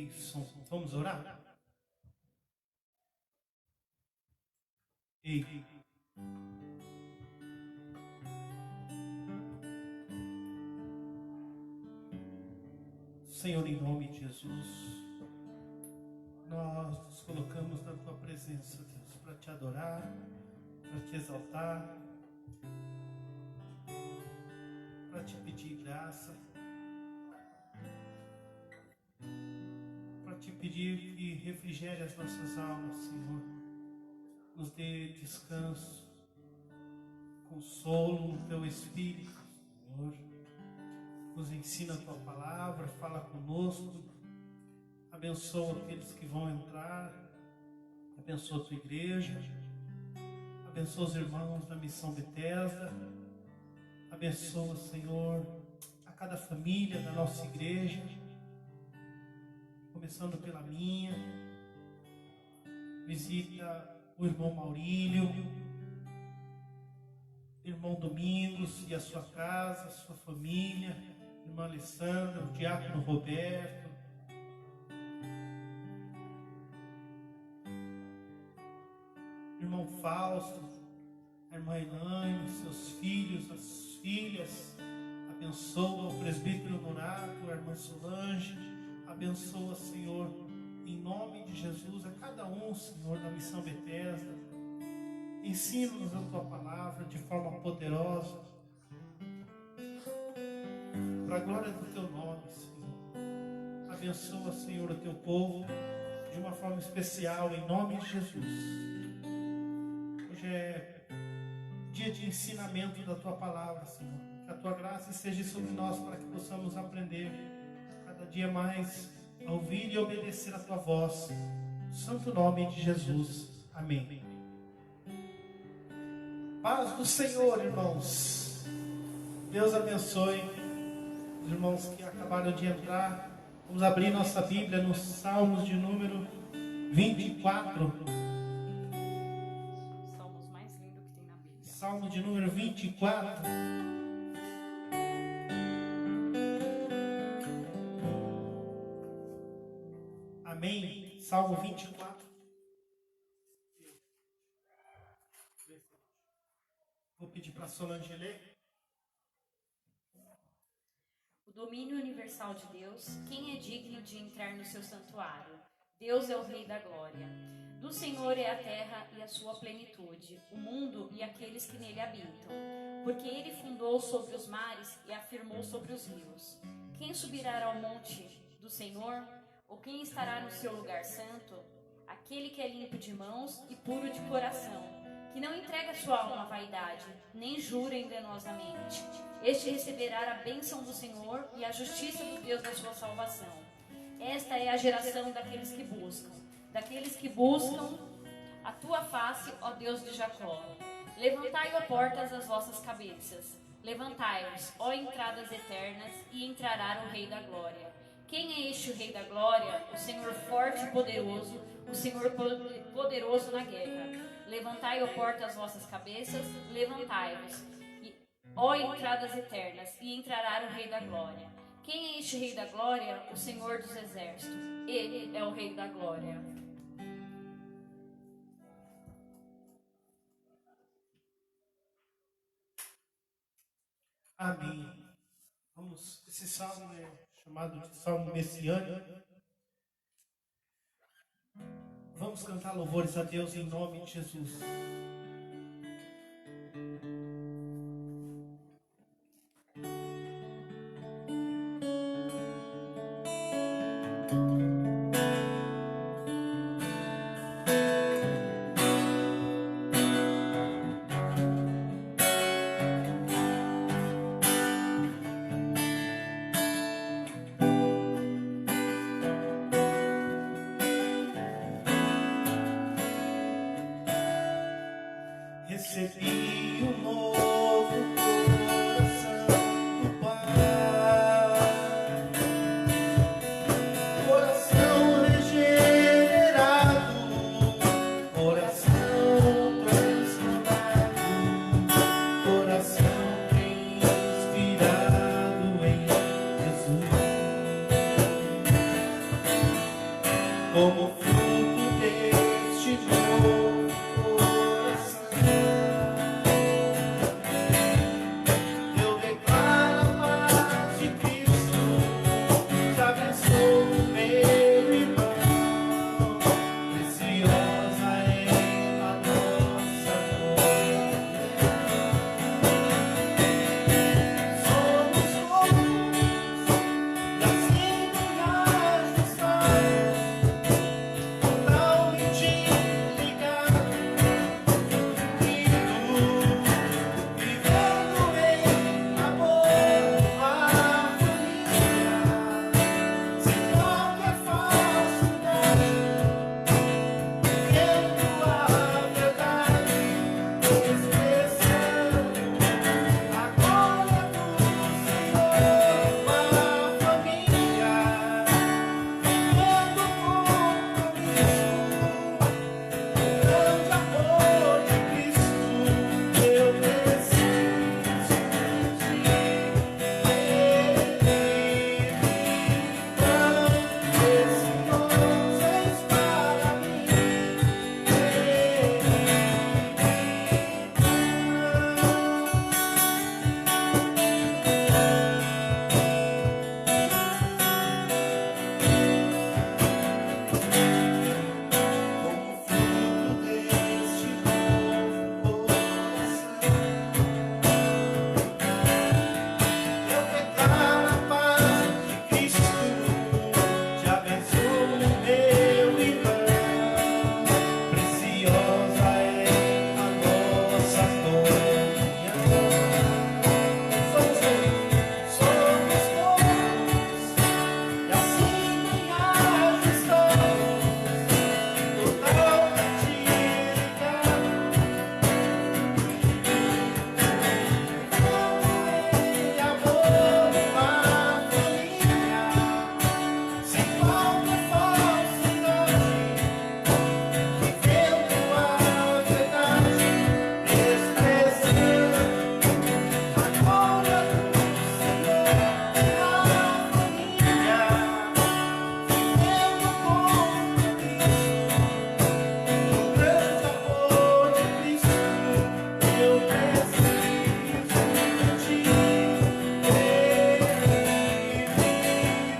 Isso. Vamos orar? Ei. Senhor, em nome de Jesus, nós nos colocamos na Tua presença, Deus, para Te adorar, para Te exaltar, para Te pedir graça, para Te pedir que refrigere as nossas almas, Senhor, nos dê descanso, consolo no Teu Espírito, Senhor. Nos ensina a Tua palavra, fala conosco, abençoa aqueles que vão entrar, abençoa a Tua igreja, abençoa os irmãos da Missão Bethesda, abençoa, Senhor, a cada família da nossa igreja, começando pela minha. Visita o irmão Maurílio, irmão Domingos e a sua casa, a sua família, irmã Alessandra, o diácono Roberto, irmão Fausto, a irmã Elaine, seus filhos, as filhas. Abençoa o presbítero Nonato, a irmã Solange. Abençoa, Senhor, em nome de Jesus, a cada um, Senhor, da Missão Bethesda. Ensina-nos a Tua palavra de forma poderosa, para a glória do Teu nome, Senhor. Abençoa, Senhor, o Teu povo de uma forma especial, em nome de Jesus. Hoje é dia de ensinamento da Tua palavra, Senhor. Que a Tua graça esteja sobre nós para que possamos aprender cada dia mais a ouvir e obedecer a Tua voz. No santo nome de Jesus. Amém. Paz do Senhor, irmãos. Deus abençoe os irmãos que acabaram de entrar. Vamos abrir nossa Bíblia nos Salmos de número 24. Salmos mais lindo que tem na Bíblia. Salmo de número 24. Amém. Salmo 24. Vou pedir para a Solange ler. O domínio universal de Deus, quem é digno de entrar no seu santuário? Deus é o Rei da glória. Do Senhor é a terra e a sua plenitude, o mundo e aqueles que nele habitam. Porque ele fundou sobre os mares e afirmou sobre os rios. Quem subirá ao monte do Senhor? Ou quem estará no seu lugar santo? Aquele que é limpo de mãos e puro de coração, que não entrega sua alma à vaidade, nem jura enganosamente. Este receberá a bênção do Senhor e a justiça do Deus da sua salvação. Esta é a geração daqueles que buscam a tua face, ó Deus de Jacó. Levantai, ó portas, as vossas cabeças. Levantai-vos, ó entradas eternas, e entrará o Rei da glória. Quem é este o Rei da glória? O Senhor forte e poderoso, o Senhor poderoso na guerra. Levantai, ó portas, as vossas cabeças, levantai-vos, ó entradas eternas, e entrará o Rei da glória. Quem é este Rei da glória? O Senhor dos exércitos. Ele é o Rei da glória. Amém. Esse salmo é chamado de salmo messiânico. Vamos cantar louvores a Deus em nome de Jesus. Recebi um novo coração do Pai, coração regenerado, coração transformado, coração inspirado em Jesus. como fruto deste novo coração. Eu declaro a paz de Cristo, te abençoo, meu irmão. Preciosa é a nossa glória. Somos todos e assim ganhar totalmente ligados, vivendo em amor, harmonia, sem qualquer falsidade, vivendo a verdade, expressando a glória do Senhor, uma família, vivendo compromisso, grande amor de Cristo, eu preciso de ti. Precioso para mim. Como fruto deste novo coração, eu declaro a paz de Cristo, te abençoo, meu irmão. Preciosa é a nossa comunhão. Somos todos e assim ganhar estamos, totalmente ligados, em amor, uma família, sem qualquer falsidade, vivendo a verdade, expressando a glória do Senhor, uma família, vivendo compromisso, no grande amor de Cristo, eu preciso de ti,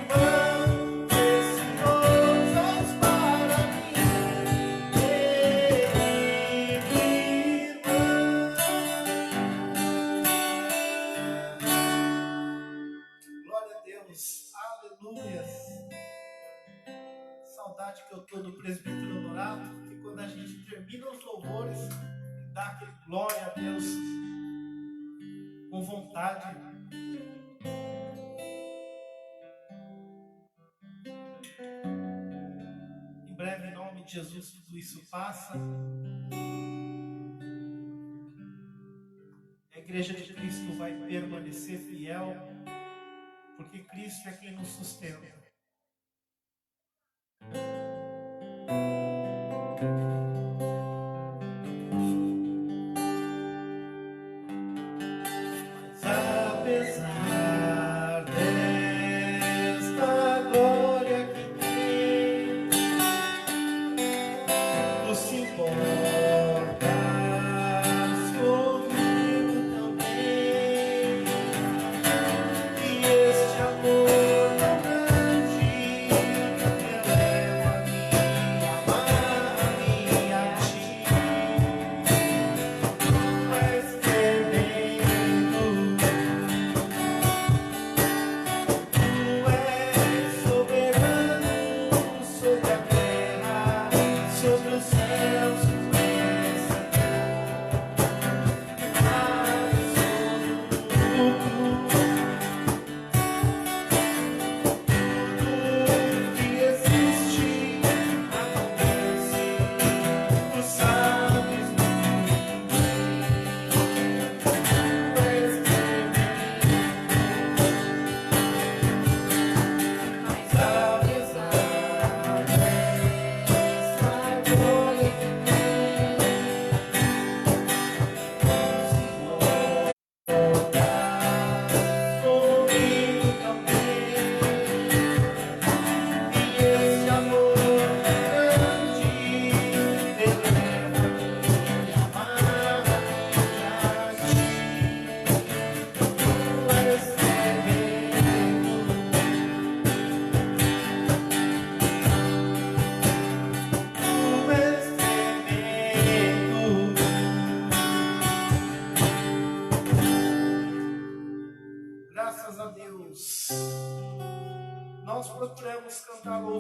irmão, preciosas para mim, glória a Deus, aleluia. Saudade que eu tô do presbítero Dourado, porque quando a gente termina os louvores, dá aquele glória a Deus com vontade. Em breve, em nome de Jesus, tudo isso passa. A igreja de Cristo vai permanecer fiel, porque Cristo é quem nos sustenta. Mas apesar desta glória que tem, tu se importas comigo também, e este amor tão grande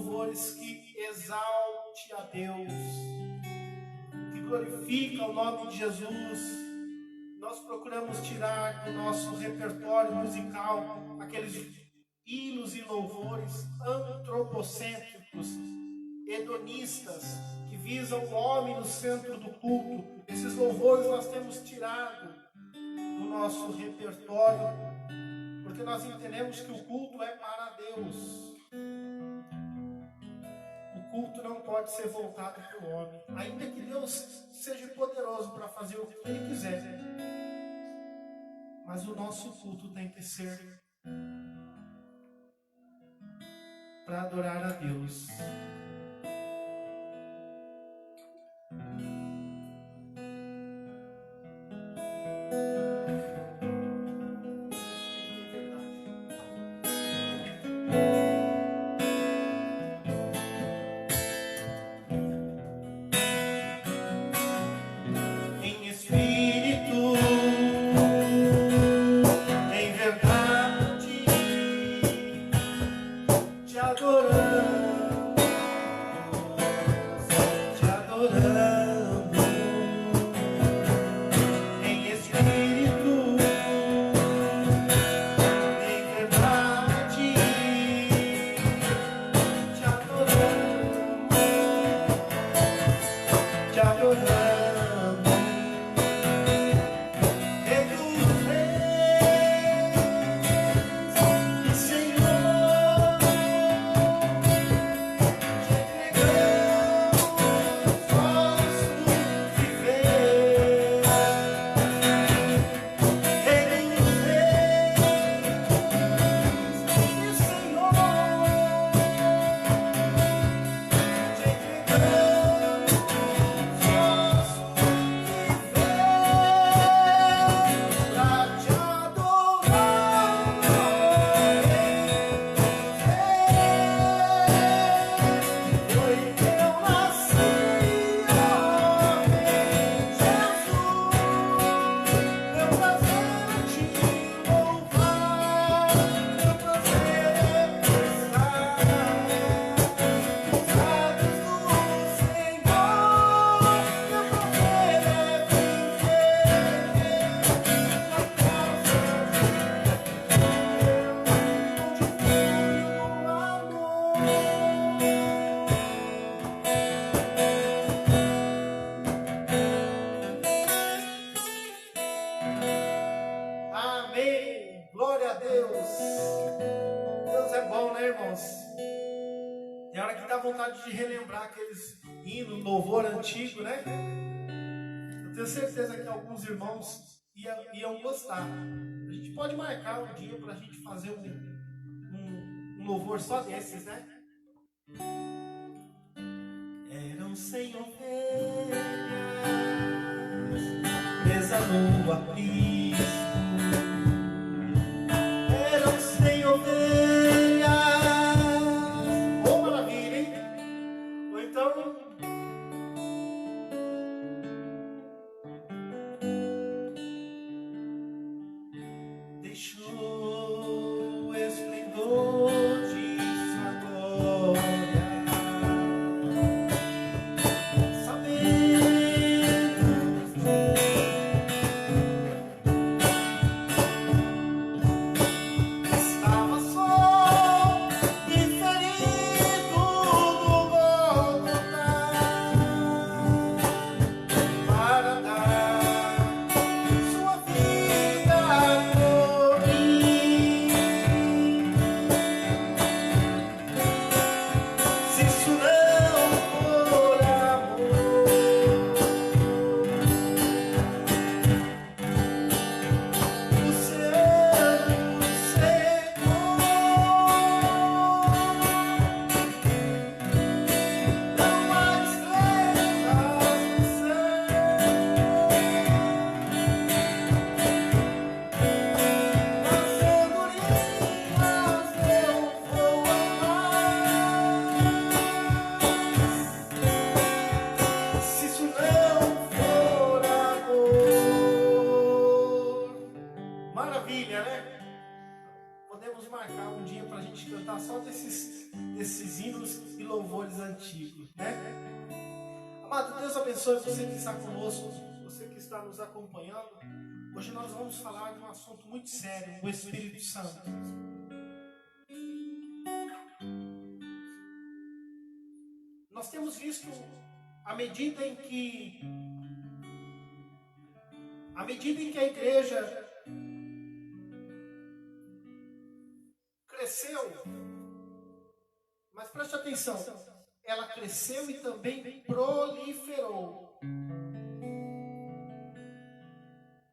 louvores que exalte a Deus, que glorifica o nome de Jesus. Nós procuramos tirar do nosso repertório musical aqueles hinos e louvores antropocêntricos, hedonistas, que visam o homem no centro do culto. Esses louvores nós temos tirado do nosso repertório, porque nós entendemos que o culto é para Deus. O culto não pode ser voltado para o homem, ainda que Deus seja poderoso para fazer o que Ele quiser. Mas o nosso culto tem que ser para adorar a Deus. De relembrar aqueles hinos, louvor antigo, né? Eu tenho certeza que alguns irmãos iam gostar. A gente pode marcar um dia para a gente fazer um louvor só desses, né? Eram 100 ovelhas, presa no aprisco. Eram 100 ovelhas. Deus abençoe você que está conosco, você que está nos acompanhando. Hoje nós vamos falar de um assunto muito sério, o Espírito Santo. Nós temos visto, à medida em que a igreja cresceu, mas preste atenção, ela cresceu e também proliferou.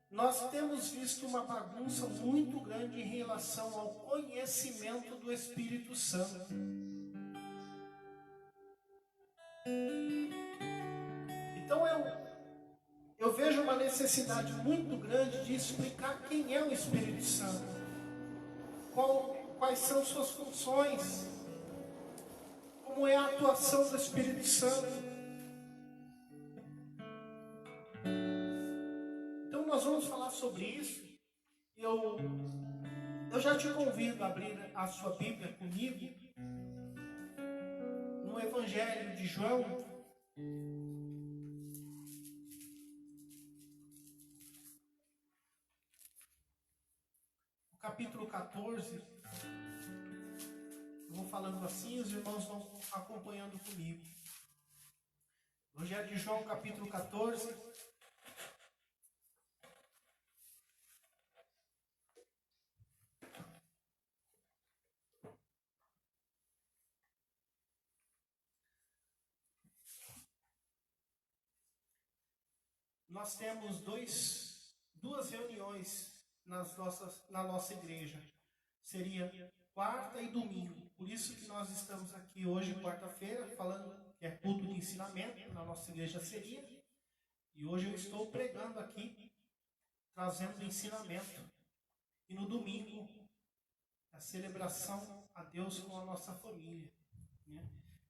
Nós temos visto uma bagunça muito grande em relação ao conhecimento do Espírito Santo. Então eu vejo uma necessidade muito grande de explicar quem é o Espírito Santo, quais são suas funções, como é a atuação do Espírito Santo. Então nós vamos falar sobre isso. Eu já te convido a abrir a sua Bíblia comigo no Evangelho de João, capítulo 14. Eu vou falando assim, os irmãos vão acompanhando comigo. Evangelho de João, capítulo 14. Nós temos duas reuniões na nossa igreja. Seria quarta e domingo. Por isso que nós estamos aqui hoje, quarta-feira, falando que é culto de ensinamento, na nossa igreja seria. E hoje eu estou pregando aqui, trazendo ensinamento. E no domingo, a celebração a Deus com a nossa família. Né?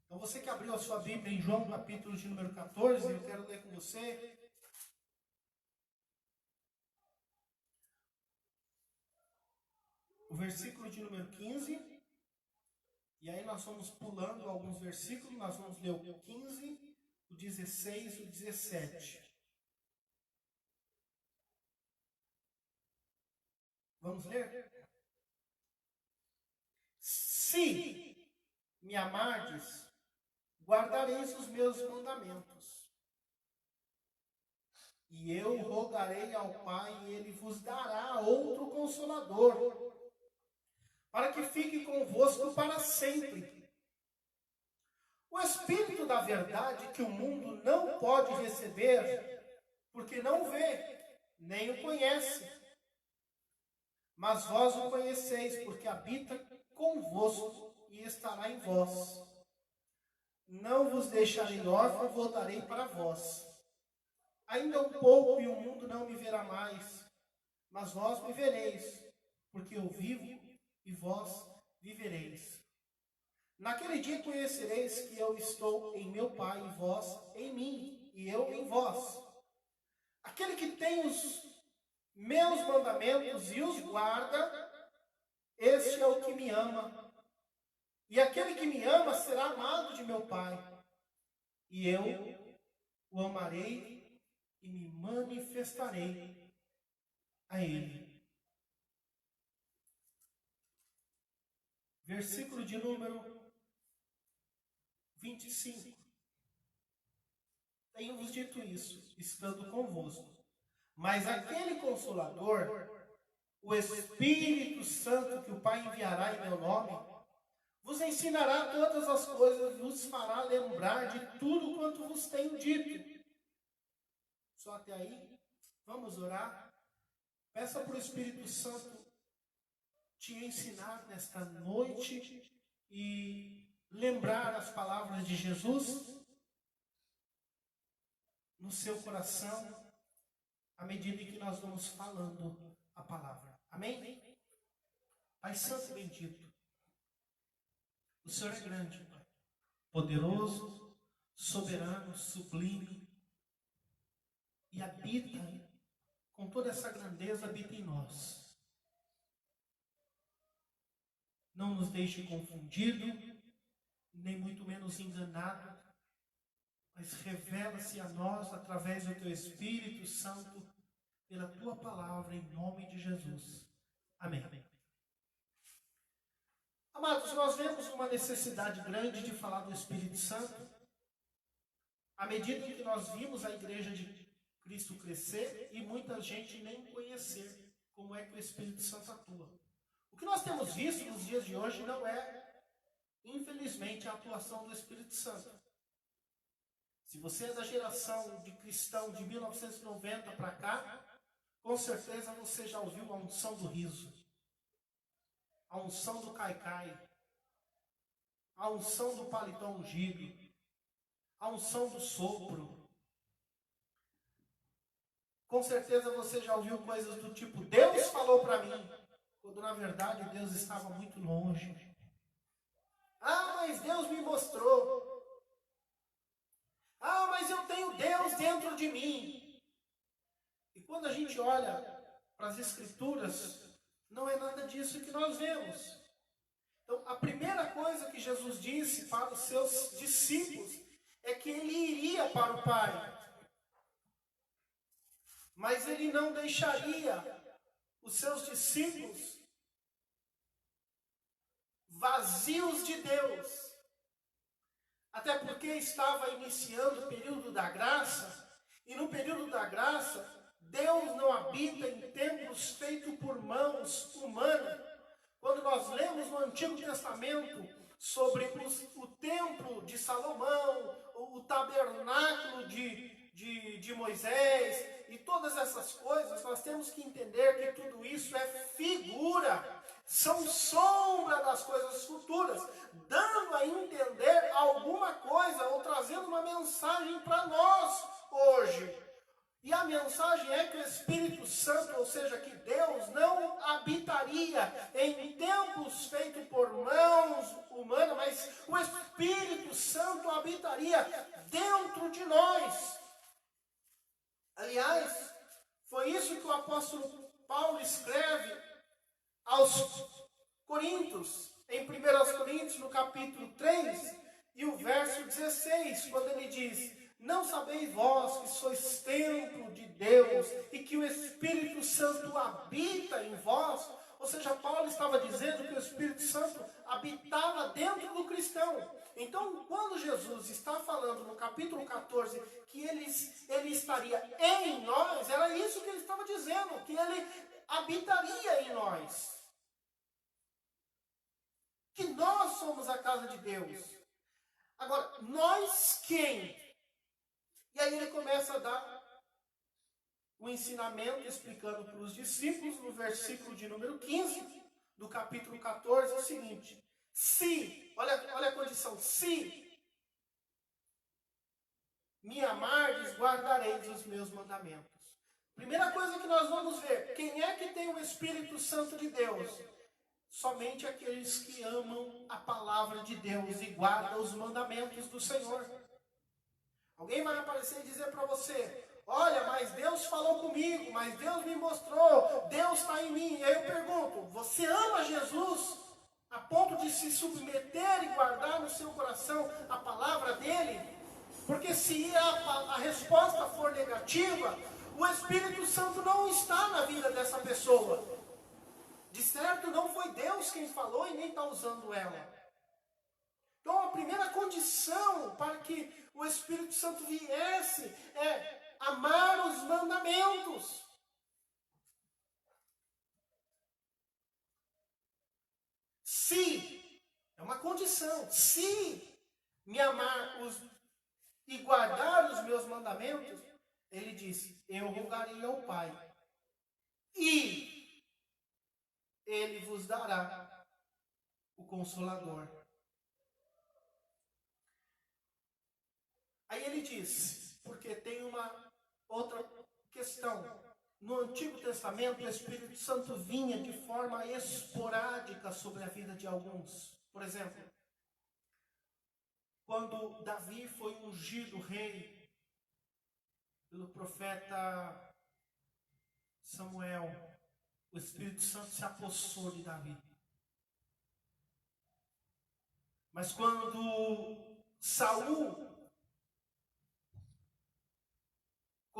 Então você que abriu a sua Bíblia em João, capítulo de número 14, eu quero ler com você. O versículo de número 15, e aí nós vamos pulando alguns versículos, nós vamos ler o 15, o 16 e o 17. Vamos ler? Se me amardes, guardareis os meus mandamentos, e eu rogarei ao Pai, e Ele vos dará outro Consolador, para que fique convosco para sempre. O Espírito da verdade que o mundo não pode receber, porque não vê, nem o conhece. Mas vós o conheceis, porque habita convosco e estará em vós. Não vos deixarei órfão, voltarei para vós. Ainda um pouco e o mundo não me verá mais, mas vós me vereis, porque eu vivo e vós vivereis. Naquele dia conhecereis que eu estou em meu Pai e vós em mim, e eu em vós. Aquele que tem os meus mandamentos e os guarda, este é o que me ama. E aquele que me ama será amado de meu Pai, e eu o amarei e me manifestarei a ele. Versículo de número 25. Tenho-vos dito isso, estando convosco. Mas aquele Consolador, o Espírito Santo que o Pai enviará em meu nome, vos ensinará todas as coisas, vos fará lembrar de tudo quanto vos tenho dito. Só até aí? Vamos orar? Peça para o Espírito Santo te ensinar nesta noite e lembrar as palavras de Jesus no seu coração, à medida que nós vamos falando a palavra. Amém? Pai Santo e bendito, o Senhor é grande, Pai, poderoso, soberano, sublime, e habita, com toda essa grandeza, habita em nós. Não nos deixe confundido, nem muito menos enganado, mas revela-se a nós através do teu Espírito Santo, pela tua palavra, em nome de Jesus. Amém. Amados, nós vemos uma necessidade grande de falar do Espírito Santo, à medida que nós vimos a igreja de Cristo crescer e muita gente nem conhecer como é que o Espírito Santo atua. O que nós temos visto nos dias de hoje não é, infelizmente, a atuação do Espírito Santo. Se você é da geração de cristão de 1990 para cá, com certeza você já ouviu a unção do riso, a unção do caicai, a unção do paletó ungido, a unção do sopro. Com certeza você já ouviu coisas do tipo, Deus falou para mim, quando na verdade Deus estava muito longe. Ah, mas Deus me mostrou. Ah, mas eu tenho Deus dentro de mim. E quando a gente olha para as Escrituras, não é nada disso que nós vemos. Então, a primeira coisa que Jesus disse para os seus discípulos é que ele iria para o Pai. Mas ele não deixaria os seus discípulos vazios de Deus. Até porque estava iniciando o período da graça, e no período da graça, Deus não habita em templos feitos por mãos humanas. Quando nós lemos no Antigo Testamento sobre o templo de Salomão, o tabernáculo de Moisés e todas essas coisas, nós temos que entender que tudo isso é figura, são sombra das coisas futuras, dando a entender alguma coisa ou trazendo uma mensagem para nós hoje. E a mensagem é que o Espírito Santo, ou seja, que Deus não habitaria em templos feitos por mãos humanas, mas o Espírito Santo habitaria dentro de nós. Aliás, foi isso que o apóstolo Paulo escreve aos Coríntios, em 1 Coríntios, no capítulo 3, e o verso 16, quando ele diz: não sabeis vós que sois templo de Deus e que o Espírito Santo habita em vós? Ou seja, Paulo estava dizendo que o Espírito Santo habitava dentro do cristão. Então, quando Jesus está falando no capítulo 14 que ele estaria em nós, era isso que ele estava dizendo, que ele habitaria em nós. Que nós somos a casa de Deus. Agora, nós quem? E aí ele começa a dar o ensinamento, explicando para os discípulos, no versículo de número 15, do capítulo 14, o seguinte: se, olha a condição, se me amardes, guardareis os meus mandamentos. Primeira coisa que nós vamos ver, quem é que tem o Espírito Santo de Deus? Somente aqueles que amam a palavra de Deus e guardam os mandamentos do Senhor. Alguém vai aparecer e dizer para você: olha, mas Deus falou comigo, mas Deus me mostrou, Deus está em mim. E aí eu pergunto: você ama Jesus a ponto de se submeter e guardar no seu coração a palavra dele? Porque se a resposta for negativa, o Espírito Santo não está na vida dessa pessoa. De certo, não foi Deus quem falou e nem está usando ela. Então, a primeira condição para que o Espírito Santo viesse é amar os mandamentos. Se, é uma condição, se me amar e guardar os meus mandamentos, ele diz: eu rogarei ao Pai, e ele vos dará o Consolador. Aí ele diz, porque tem uma outra questão. No Antigo Testamento, o Espírito Santo vinha de forma esporádica sobre a vida de alguns. Por exemplo, quando Davi foi ungido rei pelo profeta Samuel, o Espírito Santo se apossou de Davi. Mas quando Saul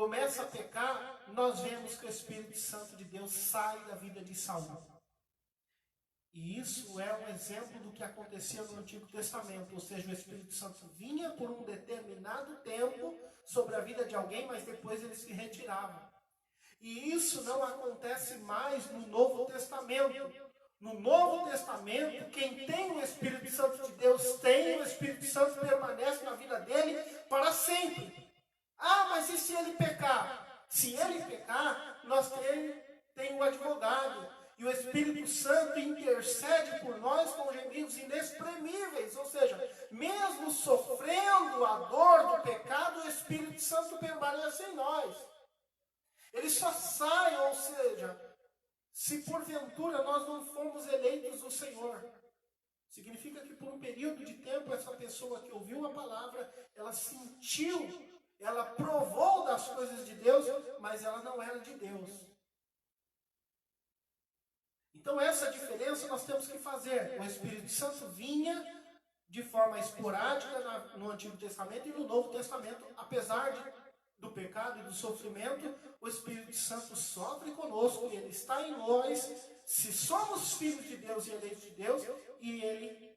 começa a pecar, nós vemos que o Espírito Santo de Deus sai da vida de Saul. E isso é um exemplo do que acontecia no Antigo Testamento, ou seja, o Espírito Santo vinha por um determinado tempo sobre a vida de alguém, mas depois ele se retirava. E isso não acontece mais no Novo Testamento. No Novo Testamento, quem tem o Espírito Santo de Deus tem, o Espírito Santo permanece na vida dele para sempre. Ah, mas e se ele pecar? Se ele pecar, nós temos um advogado. E o Espírito Santo intercede por nós com gemidos inexprimíveis. Ou seja, mesmo sofrendo a dor do pecado, o Espírito Santo permanece em nós. Ele só sai, ou seja, se porventura nós não fomos eleitos do Senhor. Significa que por um período de tempo, essa pessoa que ouviu a palavra, ela sentiu, ela provou das coisas de Deus, mas ela não era de Deus. Então essa diferença nós temos que fazer. O Espírito Santo vinha de forma esporádica no Antigo Testamento e no Novo Testamento. Apesar do pecado e do sofrimento, o Espírito Santo sofre conosco e ele está em nós. Se somos filhos de Deus e eleitos de Deus, e ele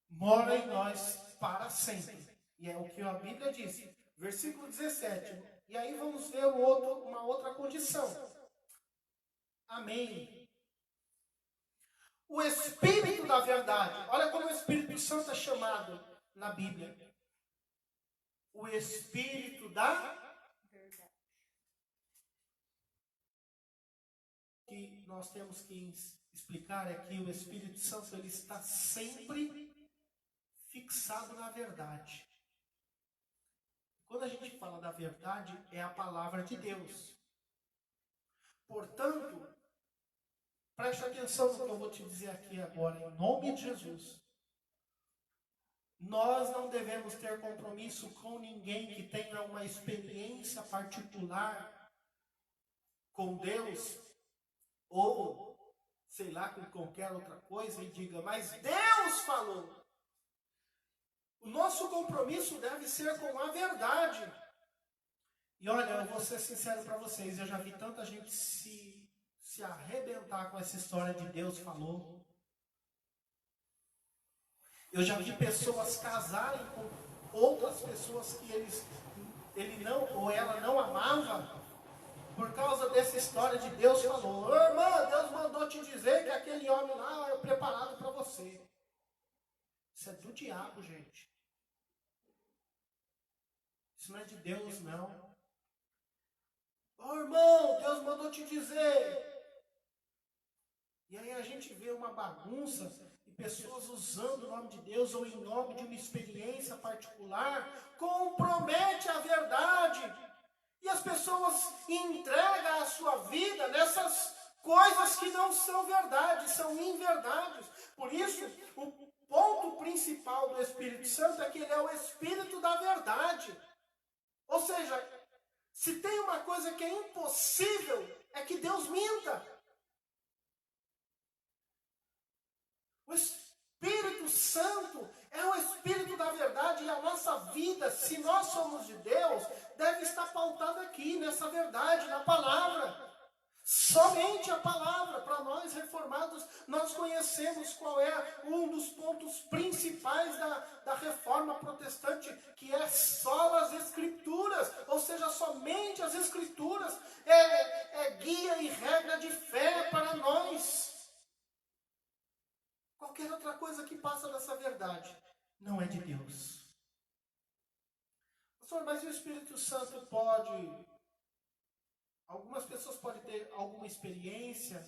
mora em nós para sempre. E é o que a Bíblia diz. Versículo 17. E aí vamos ver uma outra condição. Amém. O Espírito da verdade. Olha como o Espírito Santo é chamado na Bíblia. O Espírito da verdade. O que nós temos que explicar é que o Espírito Santo ele está sempre fixado na verdade. Quando a gente fala da verdade, é a palavra de Deus. Portanto, preste atenção no que eu vou te dizer aqui agora, em nome de Jesus. Nós não devemos ter compromisso com ninguém que tenha uma experiência particular com Deus, ou, sei lá, com qualquer outra coisa, e diga, mas Deus falou. O nosso compromisso deve ser com a verdade. E olha, eu vou ser sincero para vocês, eu já vi tanta gente se arrebentar com essa história de Deus falou. Eu já vi pessoas casarem com outras pessoas que ele não ou ela não amava por causa dessa história de Deus falou. Ô, irmã, Deus mandou te dizer que aquele homem lá é preparado para você. Isso é do diabo, gente. Isso não é de Deus, não. Ô, irmão, Deus mandou te dizer. E aí a gente vê uma bagunça e pessoas usando o nome de Deus ou em nome de uma experiência particular, compromete a verdade. E as pessoas entregam a sua vida nessas coisas que não são verdade, são inverdades. Por isso, o ponto principal do Espírito Santo é que ele é o Espírito da verdade. Ou seja, se tem uma coisa que é impossível, é que Deus minta. O Espírito Santo é o Espírito da verdade e a nossa vida, se nós somos de Deus, deve estar pautada aqui, nessa verdade, na palavra. Somente a palavra. Para nós reformados, nós conhecemos qual é um dos pontos principais da reforma protestante, que é só as Escrituras, ou seja, somente as Escrituras é guia e regra de fé para nós. Qualquer outra coisa que passa dessa verdade não é de Deus. Pastor, mas o Espírito Santo pode... Algumas pessoas podem ter alguma experiência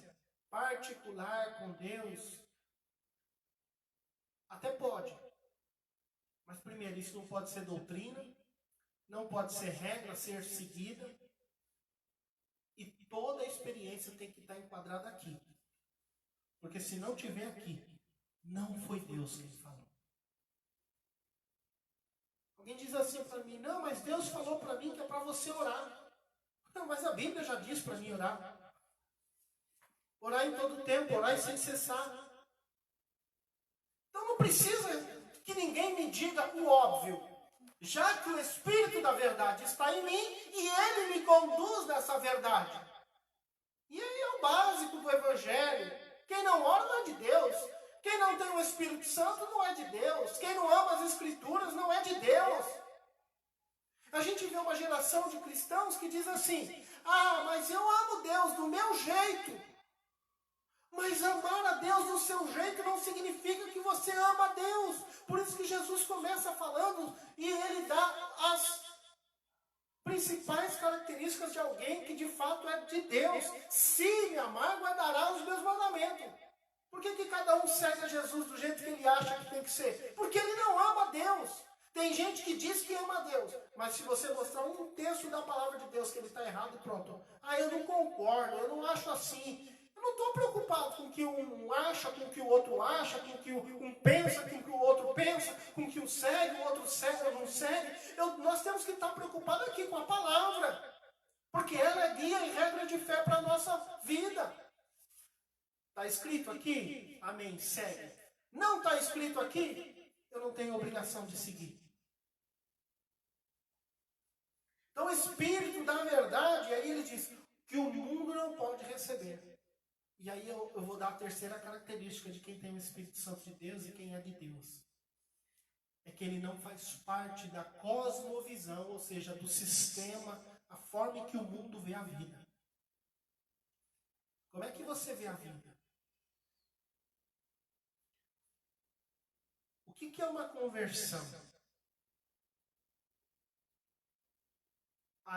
particular com Deus. Até pode. Mas primeiro, isso não pode ser doutrina, não pode ser regra a ser seguida. E toda a experiência tem que estar enquadrada aqui. Porque se não tiver aqui, não foi Deus quem falou. Alguém diz assim para mim, não, mas Deus falou para mim que é para você orar. Não, mas a Bíblia já diz para mim orar. Orar em todo tempo, orar sem cessar. Então não precisa que ninguém me diga o óbvio. já que o Espírito da verdade está em mim e ele me conduz nessa verdade. E aí é o básico do Evangelho. Quem não ora não é de Deus. Quem não tem o Espírito Santo não é de Deus. Quem não ama as Escrituras não é de Deus. A gente vê uma geração de cristãos que diz assim: ah, mas eu amo Deus do meu jeito. Mas amar a Deus do seu jeito não significa que você ama a Deus. Por isso que Jesus começa falando e ele dá as principais características de alguém que de fato é de Deus. Se me amar, guardará os meus mandamentos. Por que cada um segue a Jesus do jeito que ele acha que tem que ser? Porque ele não ama a Deus. Tem gente que diz que ama a Deus, mas se você mostrar um texto da palavra de Deus que ele está errado, pronto. Ah, eu não concordo, eu não acho assim. Eu não estou preocupado com o que um acha, com o que o outro acha, com o que um pensa, com o que o outro pensa, com o que um segue, o outro segue ou não segue. Nós temos que estar preocupados aqui com a palavra, porque ela é guia e regra de fé para a nossa vida. Está escrito aqui? Amém, segue. Não está escrito aqui? Eu não tenho obrigação de seguir. Então o Espírito da verdade, aí ele diz que o mundo não pode receber. E aí eu vou dar a terceira característica de quem tem o Espírito Santo de Deus e quem é de Deus. É que ele não faz parte da cosmovisão, ou seja, do sistema, a forma em que o mundo vê a vida. Como é que você vê a vida? O que é uma conversão?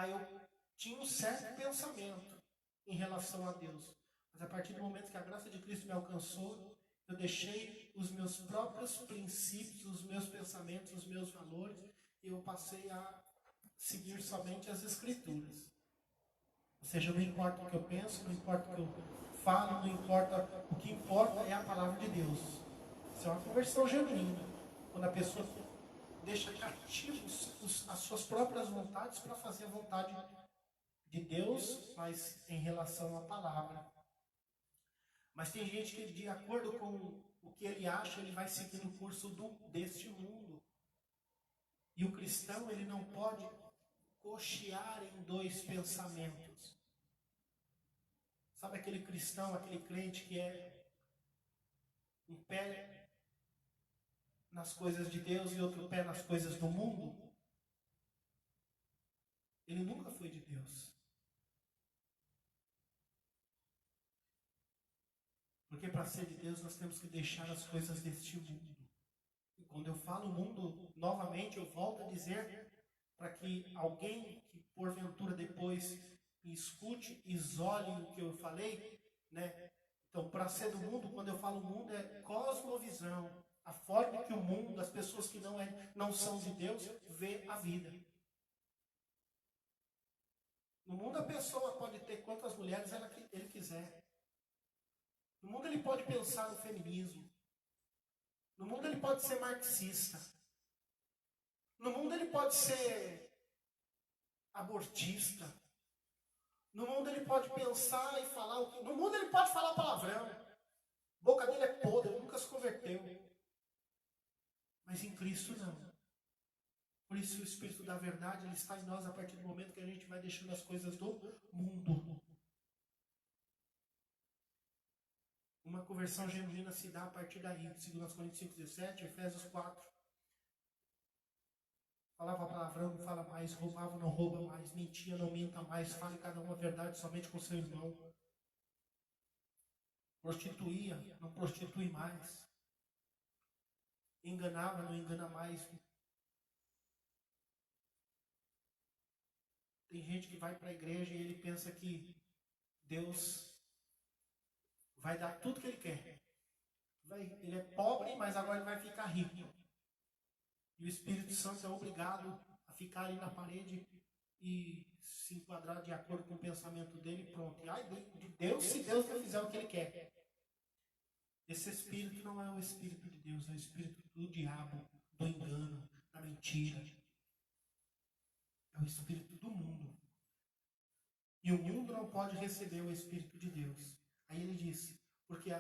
Eu tinha um certo pensamento em relação a Deus. Mas a partir do momento que a graça de Cristo me alcançou, eu deixei os meus próprios princípios, os meus pensamentos, os meus valores, e eu passei a seguir somente as Escrituras. Ou seja, não importa o que eu penso, não importa o que eu falo, não importa, o que importa é a palavra de Deus. Isso é uma conversão genuína, quando a pessoa deixa cativos as suas próprias vontades para fazer a vontade de Deus, mas em relação à palavra. Mas tem gente que, de acordo com o que ele acha, ele vai seguir o curso deste mundo. E o cristão, ele não pode cochear em dois pensamentos. Sabe aquele cristão, aquele crente que é um pé nas coisas de Deus e outro pé nas coisas do mundo? Ele nunca foi de Deus. Porque para ser de Deus nós temos que deixar as coisas deste mundo. E quando eu falo mundo, novamente eu volto a dizer para que alguém que porventura depois me escute, isole o que eu falei, né? Então, para ser do mundo, quando eu falo mundo, é cosmovisão. A forma que o mundo, as pessoas que não são de Deus, vê a vida. No mundo a pessoa pode ter quantas mulheres ele quiser. No mundo ele pode pensar no feminismo. No mundo ele pode ser marxista. No mundo ele pode ser abortista. No mundo ele pode pensar e falar. No mundo ele pode falar palavrão. A boca dele é podre, nunca se converteu. Mas em Cristo não. Por isso o Espírito da verdade ele está em nós a partir do momento que a gente vai deixando as coisas do mundo. Uma conversão genuína se dá a partir daí. 2 Coríntios 5,17, Efésios 4. Falava palavrão, não fala mais. Roubava, não rouba mais. Mentia, não minta mais. Fale cada um a verdade somente com seu irmão. Prostituía, não prostitui mais. Enganava, não engana mais. Tem gente que vai para a igreja e ele pensa que Deus vai dar tudo que ele quer. Ele é pobre, mas agora ele vai ficar rico. E o Espírito Santo é obrigado a ficar ali na parede e se enquadrar de acordo com o pensamento dele, pronto. E ai de Deus, se Deus não fizer o que ele quer. Esse Espírito não é o Espírito de Deus, é o Espírito do diabo, do engano, da mentira. É o Espírito do mundo. E o mundo não pode receber o Espírito de Deus. Aí ele disse, porque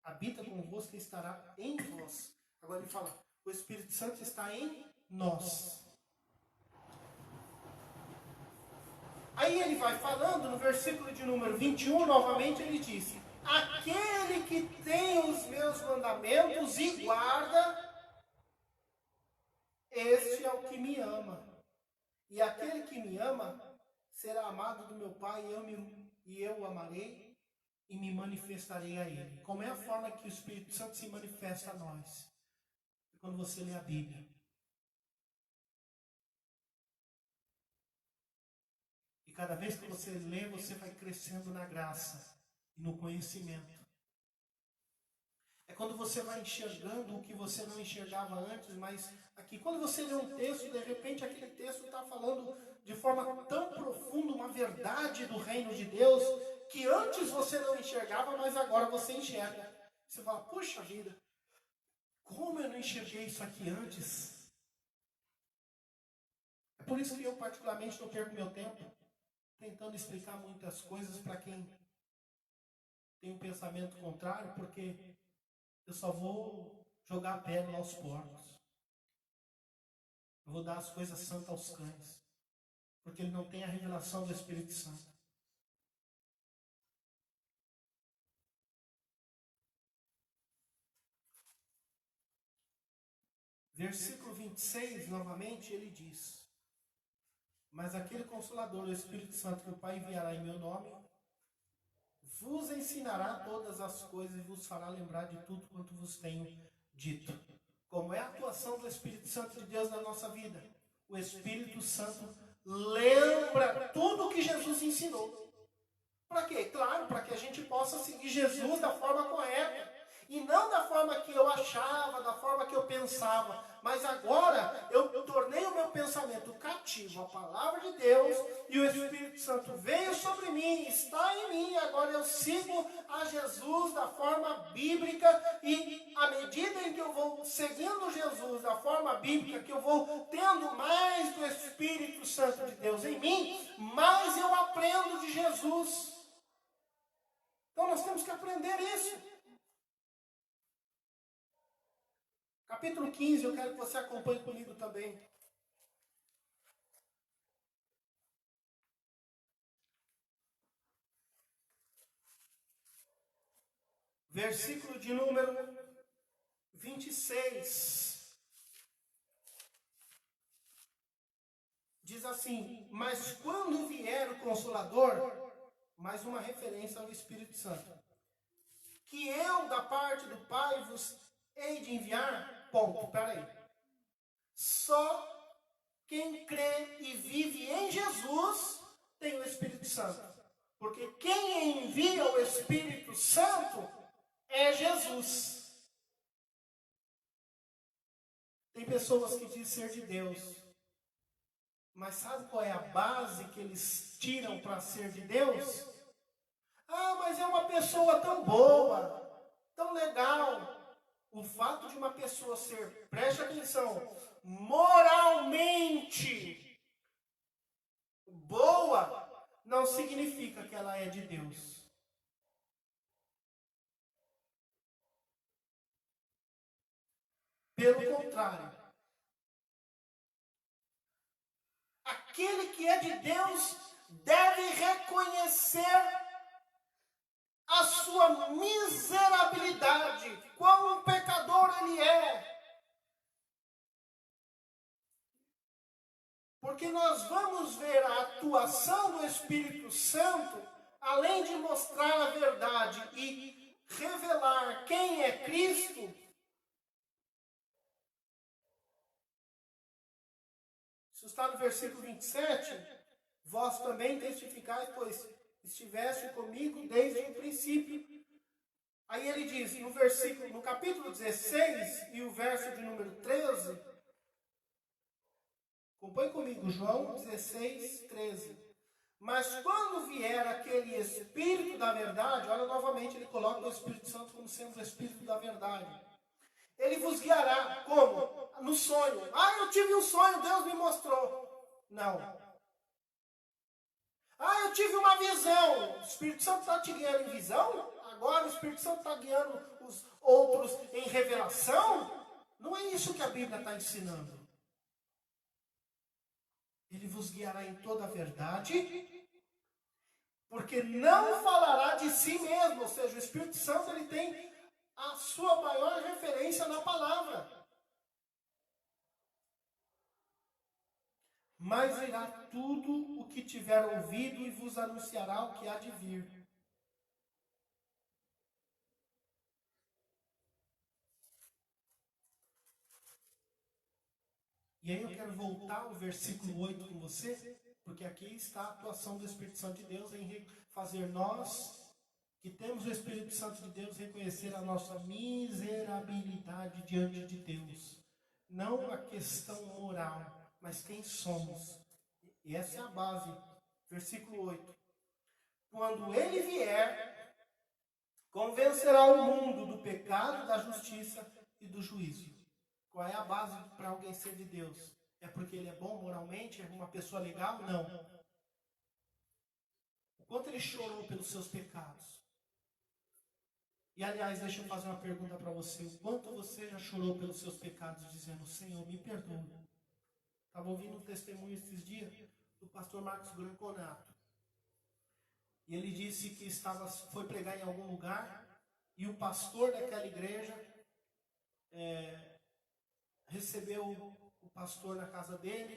habita convosco e estará em vós. Agora ele fala, o Espírito Santo está em nós. Aí ele vai falando, no versículo de número 21, novamente ele diz: aquele que tem os meus mandamentos e guarda, este é o que me ama. E aquele que me ama será amado do meu Pai, e eu o amarei e me manifestarei a ele. Como é a forma que o Espírito Santo se manifesta a nós? Quando você lê a Bíblia. E cada vez que você lê, você vai crescendo na graça e no conhecimento. É quando você vai enxergando o que você não enxergava antes, mas aqui, quando você lê um texto, de repente aquele texto está falando de forma tão profunda uma verdade do reino de Deus, que antes você não enxergava, mas agora você enxerga. Você fala, puxa vida, como eu não enxerguei isso aqui antes? É por isso que eu particularmente não perco meu tempo tentando explicar muitas coisas para quem tem um pensamento contrário, porque eu só vou jogar a pedra aos porcos. Eu vou dar as coisas santas aos cães. Porque ele não tem a revelação do Espírito Santo. Versículo 26, novamente, ele diz: mas aquele Consolador, o Espírito Santo, que o Pai enviará em meu nome, vos ensinará todas as coisas e vos fará lembrar de tudo quanto vos tenho dito. Como é a atuação do Espírito Santo de Deus na nossa vida? O Espírito Santo lembra tudo o que Jesus ensinou. Para quê? Claro, para que a gente possa seguir Jesus da forma correta. E não da forma que eu achava, da forma que eu pensava. Mas agora eu tornei o meu pensamento cativo à palavra de Deus. E o Espírito Santo veio sobre mim, está em mim. Agora eu sigo a Jesus da forma bíblica. E à medida em que eu vou seguindo Jesus da forma bíblica, que eu vou tendo mais do Espírito Santo de Deus em mim, mais eu aprendo de Jesus. Então nós temos que aprender isso. Capítulo 15, eu quero que você acompanhe comigo também. Versículo de número 26. Diz assim: mas quando vier o Consolador, mais uma referência ao Espírito Santo, que eu da parte do Pai vos hei de enviar. Ponto, peraí. Só quem crê e vive em Jesus tem o Espírito Santo. Porque quem envia o Espírito Santo é Jesus. Tem pessoas que dizem ser de Deus. Mas sabe qual é a base que eles tiram para ser de Deus? Ah, mas é uma pessoa tão boa, tão legal. O fato de uma pessoa ser, preste atenção, moralmente boa, não significa que ela é de Deus. Pelo contrário, aquele que é de Deus deve reconhecer a sua miserabilidade, quão pecador ele é. Porque nós vamos ver a atuação do Espírito Santo, além de mostrar a verdade e revelar quem é Cristo. Isso está no versículo 27. Vós também testificais, pois estivesse comigo desde o princípio. Aí ele diz, no capítulo 16 e o verso de número 13, acompanhe comigo, João 16, 13. Mas quando vier aquele Espírito da verdade, olha novamente, ele coloca o Espírito Santo como sendo o Espírito da verdade. Ele vos guiará, como? No sonho. Ah, eu tive um sonho, Deus me mostrou. Não. Ah, eu tive uma visão. O Espírito Santo está te guiando em visão? Agora o Espírito Santo está guiando os outros em revelação? Não é isso que a Bíblia está ensinando. vos guiará em toda a verdade, porque não falará de si mesmo. Ou seja, o Espírito Santo ele tem a sua maior referência na palavra. Mas dirá tudo o que tiver ouvido e vos anunciará o que há de vir. E aí eu quero voltar ao versículo 8 com você, porque aqui está a atuação do Espírito Santo de Deus em fazer nós, que temos o Espírito Santo de Deus, reconhecer a nossa miserabilidade diante de Deus. Não a questão moral, mas quem somos. E essa é a base. Versículo 8. Quando ele vier, convencerá o mundo do pecado, da justiça e do juízo. Qual é a base para alguém ser de Deus? É porque ele é bom moralmente? É uma pessoa legal? Não. O quanto ele chorou pelos seus pecados? E aliás, deixa eu fazer uma pergunta para você. O quanto você já chorou pelos seus pecados, dizendo, Senhor, me perdoa? Estava ouvindo um testemunho esses dias do pastor Marcos Branconato. E ele disse que foi pregar em algum lugar e o pastor daquela igreja recebeu o pastor na casa dele,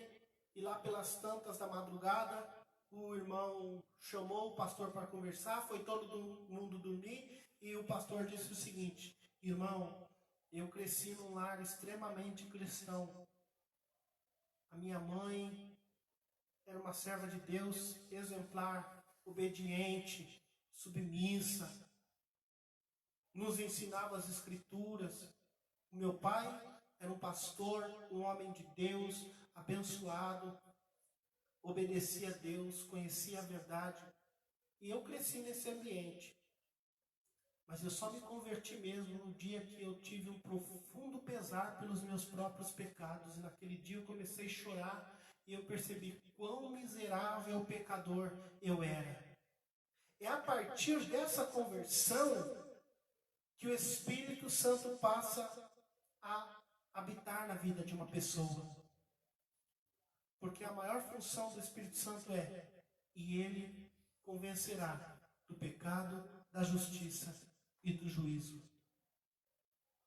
e lá pelas tantas da madrugada, o irmão chamou o pastor para conversar, foi todo mundo dormir, e o pastor disse o seguinte, irmão, eu cresci num lar extremamente cristão. A minha mãe era uma serva de Deus, exemplar, obediente, submissa, nos ensinava as escrituras. O meu pai era um pastor, um homem de Deus, abençoado, obedecia a Deus, conhecia a verdade. E eu cresci nesse ambiente. Mas eu só me converti mesmo no dia que eu tive um profundo pesar pelos meus próprios pecados. E naquele dia eu comecei a chorar e eu percebi quão miserável pecador eu era. É a partir dessa conversão que o Espírito Santo passa a habitar na vida de uma pessoa. Porque a maior função do Espírito Santo e ele convencerá do pecado, da justiça e do juízo.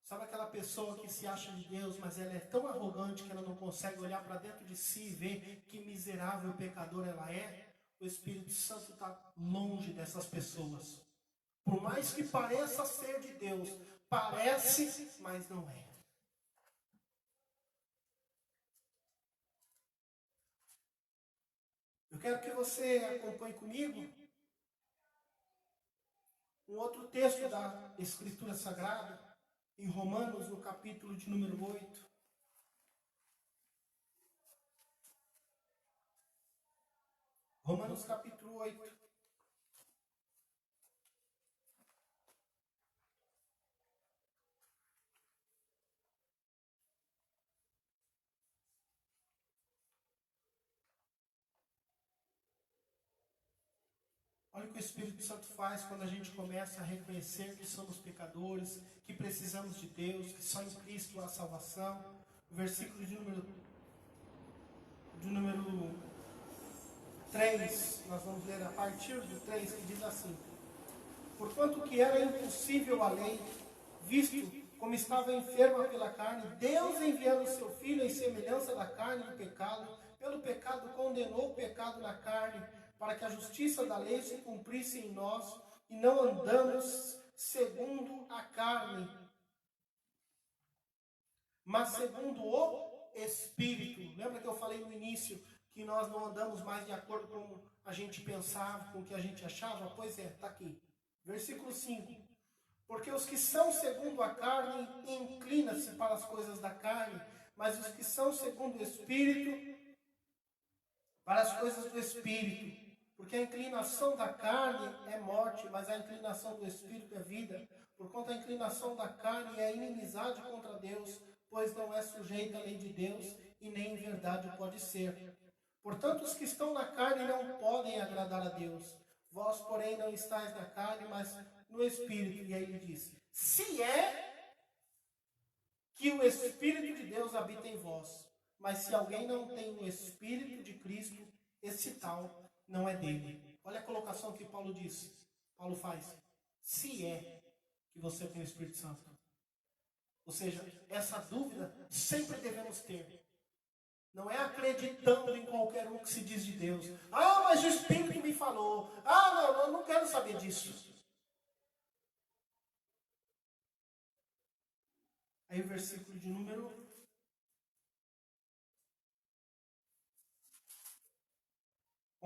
Sabe aquela pessoa que se acha de Deus, mas ela é tão arrogante que ela não consegue olhar para dentro de si e ver que miserável pecador ela é? O Espírito Santo está longe dessas pessoas. Por mais que pareça ser de Deus, parece, mas não é. Eu quero que você acompanhe comigo um outro texto da Escritura Sagrada, em Romanos, no capítulo de número 8. Romanos capítulo 8. Olha o que o Espírito Santo faz quando a gente começa a reconhecer que somos pecadores, que precisamos de Deus, que só em Cristo há salvação. O versículo de número 3, nós vamos ler a partir do 3, que diz assim: porquanto que era impossível a lei, visto como estava enferma pela carne, Deus enviando o seu Filho em semelhança da carne do pecado, pelo pecado condenou o pecado na carne, para que a justiça da lei se cumprisse em nós, e não andamos segundo a carne, mas segundo o Espírito. Lembra que eu falei no início que nós não andamos mais de acordo com como a gente pensava, com o que a gente achava? Pois é, está aqui. Versículo 5. Porque os que são segundo a carne inclinam-se para as coisas da carne, mas os que são segundo o Espírito, para as coisas do Espírito. Porque a inclinação da carne é morte, mas a inclinação do Espírito é vida. Porquanto a inclinação da carne é inimizade contra Deus, pois não é sujeita à lei de Deus, e nem em verdade pode ser. Portanto, os que estão na carne não podem agradar a Deus. Vós, porém, não estáis na carne, mas no Espírito. E aí ele diz: se é que o Espírito de Deus habita em vós. Mas se alguém não tem o Espírito de Cristo, esse tal não é dele. Olha a colocação que Paulo diz. Paulo faz. Se é que você tem o Espírito Santo. Ou seja, essa dúvida sempre devemos ter. Não é acreditando em qualquer um que se diz de Deus. Ah, mas o Espírito me falou. Ah, não, eu não quero saber disso. Aí o versículo de número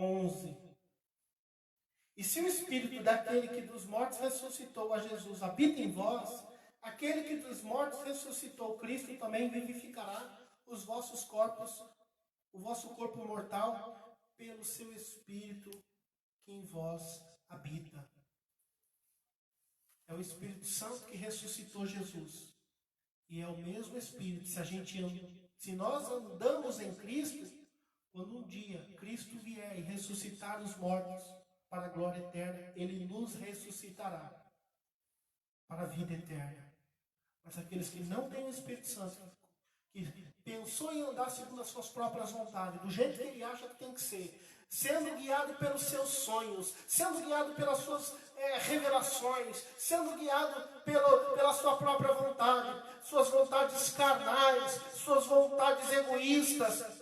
11. E se o Espírito daquele que dos mortos ressuscitou a Jesus habita em vós, aquele que dos mortos ressuscitou Cristo também vivificará os vossos corpos, o vosso corpo mortal, pelo seu Espírito que em vós habita. É o Espírito Santo que ressuscitou Jesus. E é o mesmo Espírito. Se nós andamos em Cristo, quando um dia Cristo vier e ressuscitar os mortos para a glória eterna, Ele nos ressuscitará para a vida eterna. Mas aqueles que não têm o Espírito Santo, que pensou em andar segundo as suas próprias vontades, do jeito que ele acha que tem que ser, sendo guiado pelos seus sonhos, sendo guiado pelas suas revelações, sendo guiado pela sua própria vontade, suas vontades carnais, suas vontades egoístas,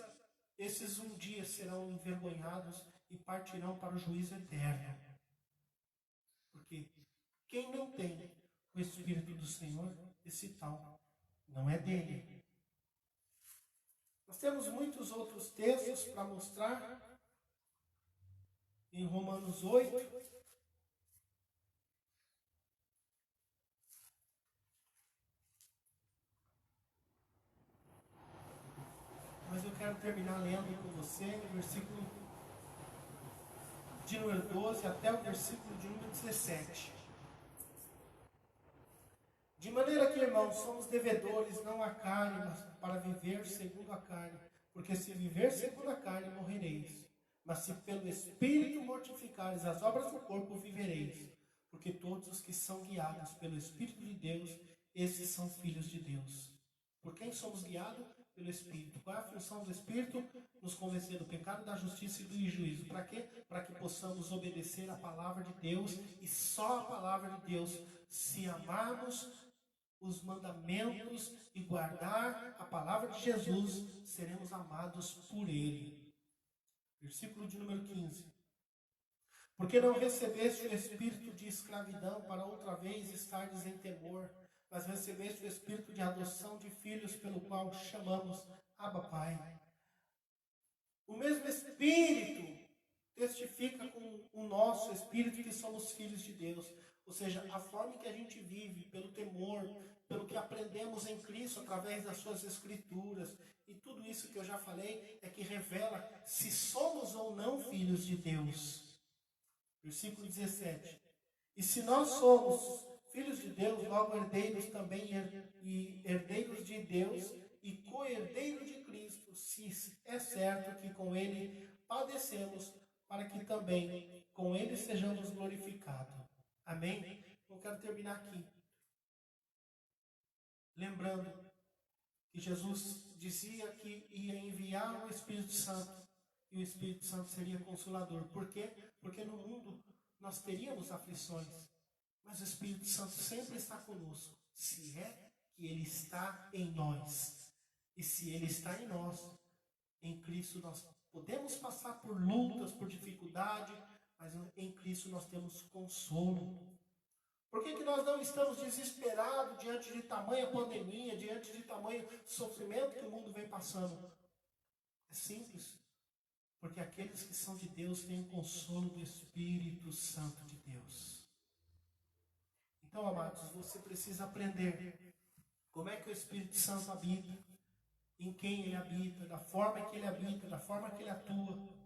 esses um dia serão envergonhados e partirão para o juízo eterno. Porque quem não tem o Espírito do Senhor, esse tal não é dele. Nós temos muitos outros textos para mostrar. Em Romanos 8, mas eu quero terminar lendo com você o versículo de número 12 até o versículo de número 17. De maneira que, irmãos, somos devedores não à carne, mas para viver segundo a carne. Porque se viver segundo a carne, morrereis. Mas se pelo Espírito mortificares as obras do corpo, vivereis. Porque todos os que são guiados pelo Espírito de Deus, esses são filhos de Deus. Por quem somos guiados? Pelo Espírito. Qual é a função do Espírito? Nos convencer do pecado, da justiça e do juízo. Para quê? Para que possamos obedecer a palavra de Deus, e só a palavra de Deus. Se amarmos os mandamentos e guardar a palavra de Jesus, seremos amados por Ele. Versículo de número 15. Porque não recebeste o espírito de escravidão para outra vez estardes em temor, mas recebeste o espírito de adoção de filhos, pelo qual chamamos Abba, Pai. O mesmo Espírito testifica com o nosso Espírito que somos filhos de Deus. Ou seja, a forma em que a gente vive, pelo temor, pelo que aprendemos em Cristo através das suas Escrituras, e tudo isso que eu já falei, é que revela se somos ou não filhos de Deus. Versículo 17. E se nós somos filhos de Deus, logo herdeiros também, e herdeiros de Deus, e co-herdeiros de Cristo, se é certo que com Ele padecemos, para que também com Ele sejamos glorificados. Amém? Eu quero terminar aqui, lembrando que Jesus dizia que ia enviar o Espírito Santo, e o Espírito Santo seria consolador. Por quê? Porque no mundo nós teríamos aflições, mas o Espírito Santo sempre está conosco, se é que Ele está em nós. E se Ele está em nós, em Cristo nós podemos passar por lutas, por dificuldade, mas em Cristo nós temos consolo. Por que nós não estamos desesperados diante de tamanha pandemia, diante de tamanho sofrimento que o mundo vem passando? É simples. Porque aqueles que são de Deus têm o consolo do Espírito Santo de Deus. Então, amados, você precisa aprender como é que o Espírito Santo habita, em quem ele habita, da forma que ele habita, da forma que ele atua.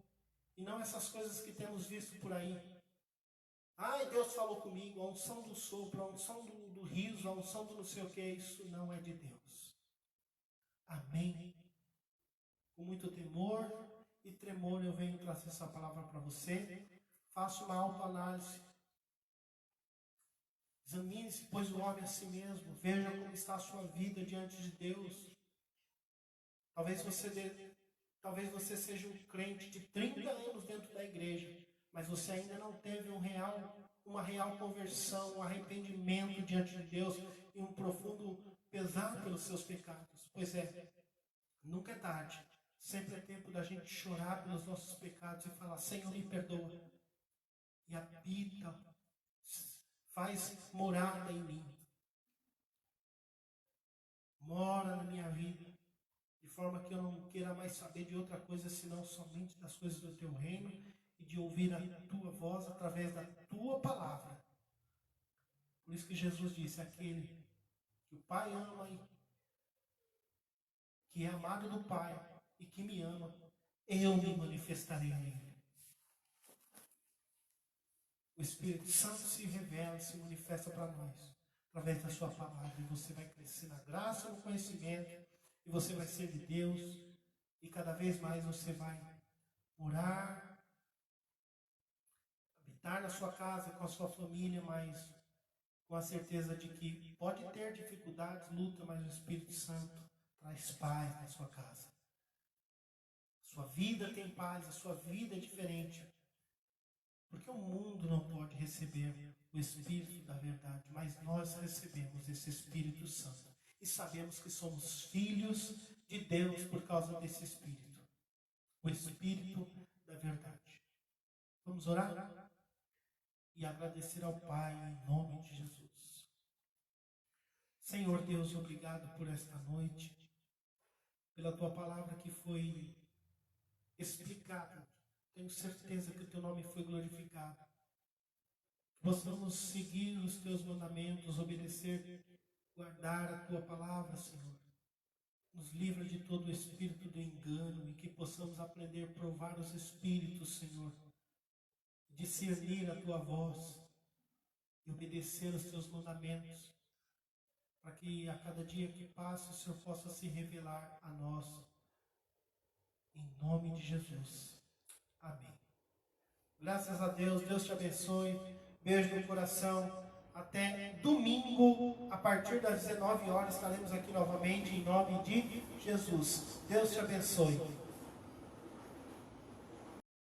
E não essas coisas que temos visto por aí. Ai, Deus falou comigo, a unção do sopro, a unção do riso, a unção do não sei o que, isso não é de Deus. Amém? Com muito temor e tremor eu venho trazer essa palavra para você. Faça uma autoanálise. Examine-se, pois, o homem a si mesmo. Veja como está a sua vida diante de Deus. Talvez você seja um crente de 30 anos dentro da igreja, mas você ainda não teve uma real conversão, um arrependimento diante de Deus e um profundo pesar pelos seus pecados. Pois é, nunca é tarde. Sempre é tempo da gente chorar pelos nossos pecados e falar: Senhor, me perdoa. E habita, faz morada em mim. Mora na minha vida, de forma que eu não queira mais saber de outra coisa senão somente das coisas do teu reino e de ouvir a tua voz através da tua palavra. Por isso que Jesus disse: aquele que o Pai ama e que é amado do Pai e que me ama, eu me manifestarei nele. O Espírito Santo se revela, se manifesta para nós através da sua palavra, e você vai crescer na graça, no conhecimento, e você vai ser de Deus, e cada vez mais você vai morar, habitar na sua casa, com a sua família, mas com a certeza de que pode ter dificuldades, luta, mas o Espírito Santo traz paz na sua casa. A sua vida tem paz, a sua vida é diferente. Porque o mundo não pode receber o Espírito da verdade, mas nós recebemos esse Espírito Santo. E sabemos que somos filhos de Deus por causa desse Espírito. O Espírito da verdade. Vamos orar? E agradecer ao Pai em nome de Jesus. Senhor Deus, obrigado por esta noite, pela tua palavra que foi explicada. Tenho certeza que o teu nome foi glorificado. Que possamos seguir os teus mandamentos, obedecer, guardar a tua palavra, Senhor. Nos livra de todo o espírito do engano e que possamos aprender a provar os espíritos, Senhor. Discernir a tua voz e obedecer os teus mandamentos, para que a cada dia que passa o Senhor possa se revelar a nós. Em nome de Jesus. Amém. Graças a Deus, Deus te abençoe. Beijo no coração. Até domingo, a partir das 19 horas, estaremos aqui novamente em nome de Jesus. Deus te abençoe.